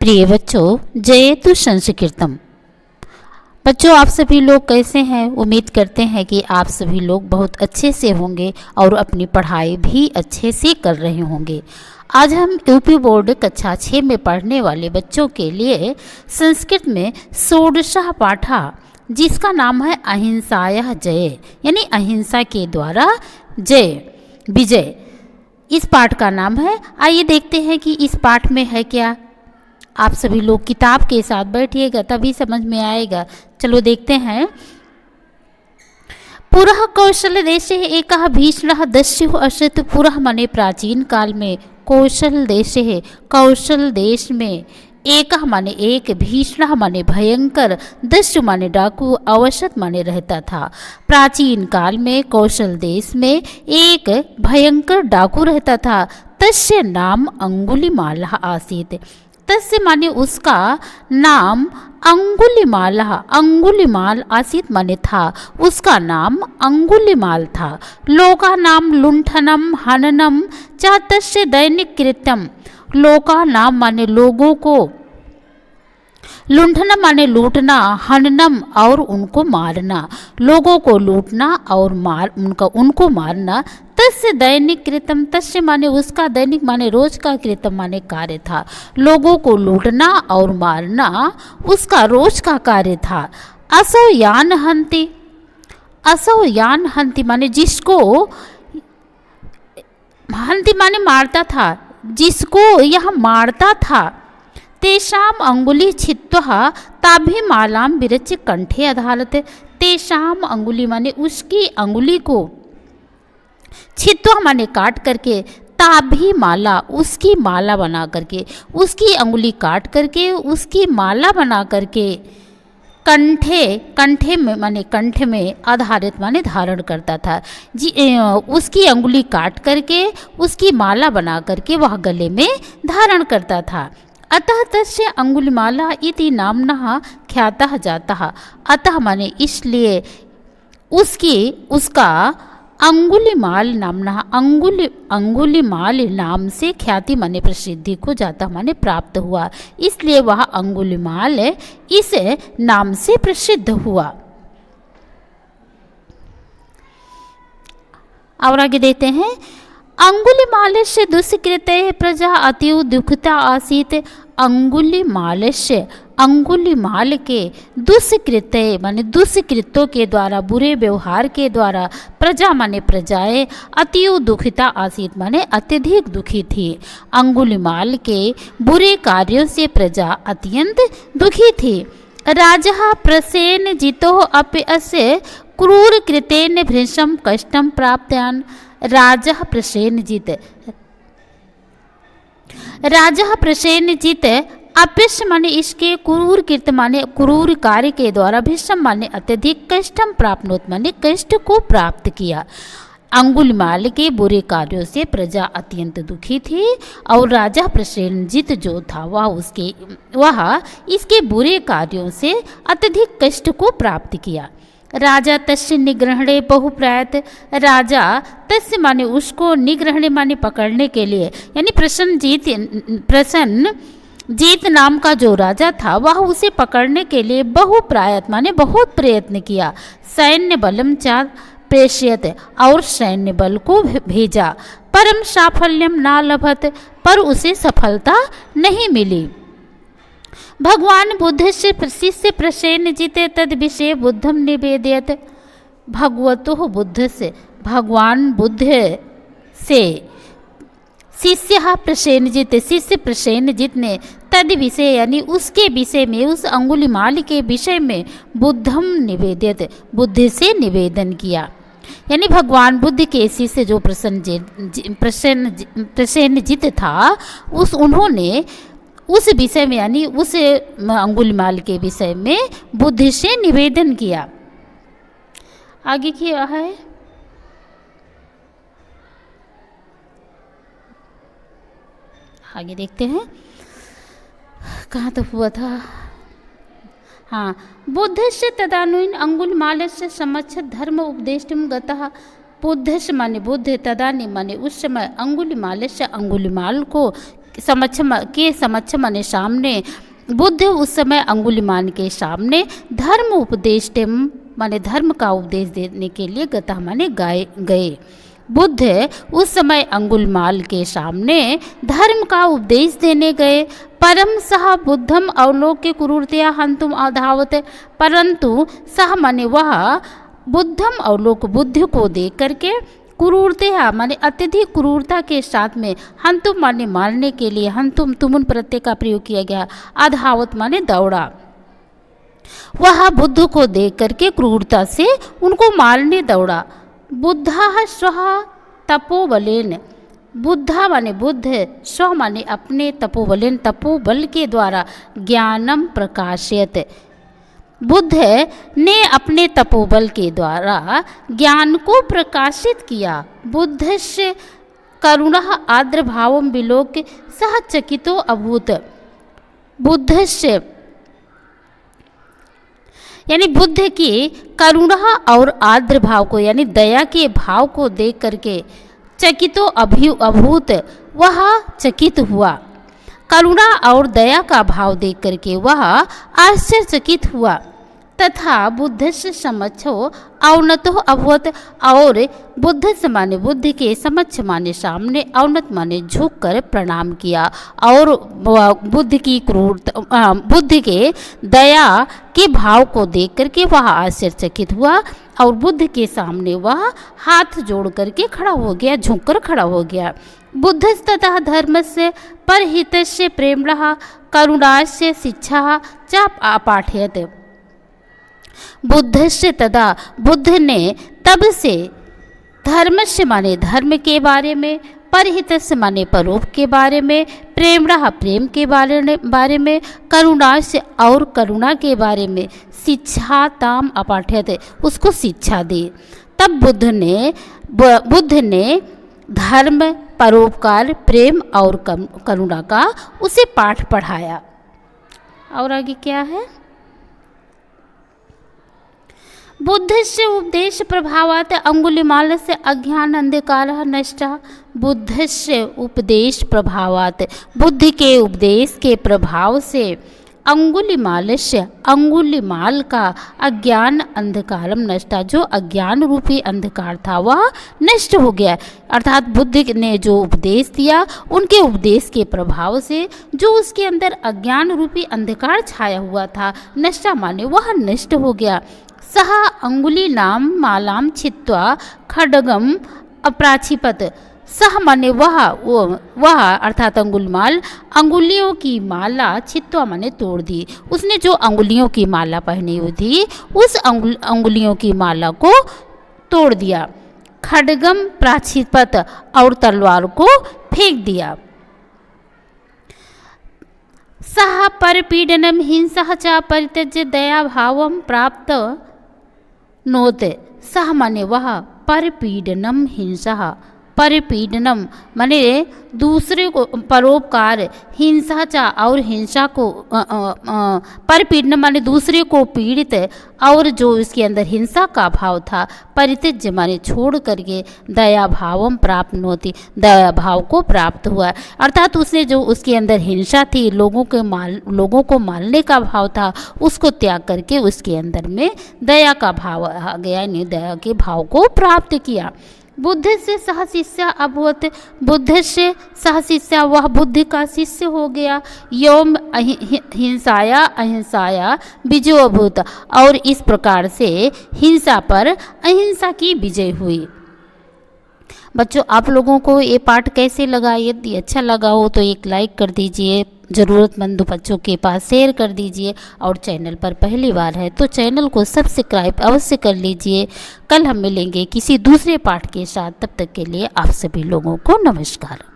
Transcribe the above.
प्रिय बच्चों, जयतु संस्कृतम। बच्चों, आप सभी लोग कैसे हैं? उम्मीद करते हैं कि आप सभी लोग बहुत अच्छे से होंगे और अपनी पढ़ाई भी अच्छे से कर रहे होंगे। आज हम यूपी बोर्ड कक्षा 6 में पढ़ने वाले बच्चों के लिए संस्कृत में षोडशः पाठा, जिसका नाम है अहिंसाया जय, यानी अहिंसा के द्वारा जय, विजय, इस पाठ का नाम है। आइए देखते हैं कि इस पाठ में है क्या। आप सभी लोग किताब के साथ बैठिएगा तभी समझ में आएगा। चलो देखते हैं। पुरः कौशल देशे एकः भीष्मः दस्युः असित। पुरः माने प्राचीन काल में, कौशल देशे है कौशल देश में, एकः माने एक, भीष्मः माने भयंकर, दस्यु माने डाकू, अवसत माने रहता था। प्राचीन काल में कौशल देश में एक भयंकर डाकू रहता था। तस्य नाम अंगुलिमालः आसीत्। तस्य माने उसका नाम अंगुलिमाल, अंगुलिमाल आसीत माने था, उसका नाम अंगुलिमाल था। लोका नाम लुंठनम हननम च तस्य दैनिक कृत्यम। लोका नाम माने लोगों को, लुंठना माने लूटना, हननम और उनको मारना, लोगों को लूटना और उनको मारना। तस्य दैनिक कृतम, तस्य माने उसका, दैनिक माने रोज का, कृतम माने कार्य था। लोगों को लूटना और मारना उसका रोज का कार्य था। असौ यान हंति, असौ यान हंति माने जिसको, हंति माने मारता था, जिसको यह मारता था। तेषाम अंगुली छित्त्वा ताभिमालाम विरच्य कंठे अधारत। तेषाम अंगुली माने उसकी अंगुली को, छित्त्वा माने काट करके, ताभी माला उसकी माला बना करके, उसकी अंगुली काट करके उसकी माला बना करके, कंठे, कंठे में माने कंठ में, आधारित माने धारण करता था। उसकी अंगुली काट करके उसकी माला बना करके वह गले में धारण करता था। अतः तस्य अंगुलिमाला इति नाम्नः ख्यातः जातः। अतः माने इसलिए उसका अंगुलिमाल नामना, अंगुलिमाल नाम से ख्याति माने प्रसिद्धि को जाता माने प्राप्त हुआ, इसलिए वह अंगुलिमाल इस नाम से प्रसिद्ध हुआ। और आगे देते हैं। अंगुलिमालस्य दुष्कृते प्रजा अतीव दुखिता आसीत्। अंगुलिमालस्य, अंगुलिमाल के दुष्कृत्य माने दुष्कृत्यों के द्वारा, बुरे व्यवहार के द्वारा, प्रजा माने प्रजाएं, अतीव दुखिता आसीत माने अत्यधिक दुखी थी। अंगुलिमाल के बुरे कार्यों से प्रजा अत्यंत दुखी थी। राजा प्रसेन जितो अपि अस्य क्रूर कृतेन भृशं कष्टं प्राप्तवान्। राजा प्रसेनजित, राजा प्रसेनजित अप्यस्य माने इसके, क्रूर कृत माने क्रूर कार्य के द्वारा, भीषम माने अत्यधिक, कष्टम प्राप्नोत माने कष्ट को प्राप्त किया। अंगुलिमाल के बुरे कार्यों से प्रजा अत्यंत दुखी थी और राजा प्रसेनजित जो था वह इसके बुरे कार्यों से अत्यधिक कष्ट को प्राप्त किया। राजा तस्य निग्रहणे बहुप्रयत। राजा तस्य माने उसको, निग्रहणे माने पकड़ने के लिए, यानी प्रसन्नजीत नाम का जो राजा था वह उसे पकड़ने के लिए बहुप्रयत माने बहुत प्रयत्न किया। सैन्य बलम च प्रेषयत, और सैन्य बल को भेजा। परम साफल्यम न लभत, पर उसे सफलता नहीं मिली। भगवान बुद्ध से शिष्य प्रसेनजित तद विषय बुद्धम निवेदयत। भगवतो बुद्ध से, भगवान बुद्ध से शिष्य प्रसेनजित, शिष्य प्रसेनजित ने तद विषय यानी उसके विषय में, उस अंगुलिमाल के विषय में, बुद्धम निवेदित बुद्ध से निवेदन किया। यानी भगवान बुद्ध के शिष्य जो प्रसेनजित था, उन्होंने उस विषय में यानी उस अंगुलिमाल के विषय में बुद्ध से निवेदन किया। आगे क्या है। आगे देखते हैं कहाँ तक हुआ था। हाँ, बुद्धस्य तदानुइन अंगुलिमालस्य समक्ष धर्म उपदेष्टुम गतः। बुद्धस्य माने बुद्ध, तदानी माने उस समय, अंगुलिमालस्य अंगुलिमाल को समक्ष माने सामने बुद्ध उस समय अंगुलिमाल के सामने धर्म उपदेश माने धर्म का उपदेश देने के लिए गता माने गए। बुद्ध उस समय अंगुलिमाल के सामने धर्म का उपदेश देने गए। परम सह बुद्धम अवलोक्य क्रूरतया हंतुम अधावत, परंतु सह माने वह बुद्धम अवलोक बुद्ध को देख करके क्रूरतया माने अत्यधिक क्रूरता के साथ में हंतुम माने मारने के लिए, हंतुम तुमुन प्रत्यय का प्रयोग किया गया, अधावत माने दौड़ा। वह बुद्ध को देख करके क्रूरता से उनको मारने दौड़ा। बुद्धा स्वः तपोबलेन, बुद्धा माने बुद्ध, स्व माने अपने, तपोबलेन तपोबल के द्वारा, ज्ञानम प्रकाशयत, बुद्ध ने अपने तपोबल के द्वारा ज्ञान को प्रकाशित किया। बुद्धस्य करुणः आर्द्र भावम विलोक्य सह चकितो अभूत, बुद्धस्य यानी बुद्ध की करुणा और आर्द्र भाव को यानी दया के भाव को देख करके चकितो अभूत, वह चकित हुआ। करुणा और दया का भाव देख करके वह आश्चर्यचकित हुआ। तथा बुद्धस्य समक्षो अवनतो अभवत, और बुद्ध से माने बुद्ध के समक्ष माने सामने, अवनत माने झुक कर प्रणाम किया और बुद्ध की क्रूरता, बुद्ध के दया के भाव को देख करके वह आश्चर्यचकित हुआ और बुद्ध के सामने वह हाथ जोड़ करके खड़ा हो गया, झुक कर खड़ा हो गया। बुद्धस्ततः धर्मस्य परहितस्य प्रेम्णः करुणास्य शिक्षा च अपाठयत्, बुद्धस्य तदा बुद्ध ने तब से धर्मस्य माने धर्म के बारे में, परहितस्य माने परोप के बारे में, प्रेम्णः प्रेम के बारे में, करुणास्य और करुणा के बारे में, शिक्षा ताम अपाठयत उसको शिक्षा दी। तब बुद्ध ने धर्म, परोपकार, प्रेम और करुणा का उसे पाठ पढ़ाया। और आगे क्या है? बुद्धस्य उपदेश प्रभावात् अंगुलिमालस्य अज्ञान अंधकारः नष्टः, बुद्धस्य उपदेश प्रभावात् बुद्ध के उपदेश के प्रभाव से अंगुलिमाल का अज्ञान अंधकारम नष्टा, जो अज्ञान रूपी अंधकार था वह नष्ट हो गया। अर्थात बुद्ध ने जो उपदेश दिया उनके उपदेश के प्रभाव से जो उसके अंदर अज्ञान रूपी अंधकार छाया हुआ था, नष्टा माने वह नष्ट हो गया। सह अंगुली नाम मालाम छित्वा खड्गम अप्राक्षिपत, सह माने वह अर्थात अंगुलिमाल अंगुलियों की माला छित्वा माने तोड़ दी। उसने जो अंगुलियों की माला पहनी हुई थी उस अंगुलियों की माला को तोड़ दिया। खड्गम प्राक्षिपत, और तलवार को फेंक दिया। सह परपीडनम हिंसा च परित्यज्य दया भावम प्राप्त नोत, सह माने वह परपीडनम हिंसा, परिपीडनम माने दूसरे को परोपकार, हिंसा चा और हिंसा को परिपीडनम माने दूसरे को पीड़ित, और जो इसके अंदर हिंसा का भाव था, परित्यज्य माने छोड़ करके दया भावम प्राप्त होती, दया भाव को प्राप्त हुआ। अर्थात उसने जो उसके अंदर हिंसा थी, लोगों को मारने का भाव था, उसको त्याग करके उसके अंदर में दया का भाव आ गया, यानी दया के भाव को प्राप्त किया। बुद्ध से सह शिष्य अभवत, बुद्ध से सह शिष्य वह बुद्ध का शिष्य हो गया। योम हिंसाया अहिंसाया विजय अभूत, और इस प्रकार से हिंसा पर अहिंसा की विजय हुई। बच्चों, आप लोगों को ये पाठ कैसे लगा? यदि अच्छा लगा हो तो एक लाइक कर दीजिए, ज़रूरतमंद बच्चों के पास शेयर कर दीजिए, और चैनल पर पहली बार है तो चैनल को सब्सक्राइब अवश्य कर लीजिए। कल हम मिलेंगे किसी दूसरे पाठ के साथ, तब तक के लिए आप सभी लोगों को नमस्कार।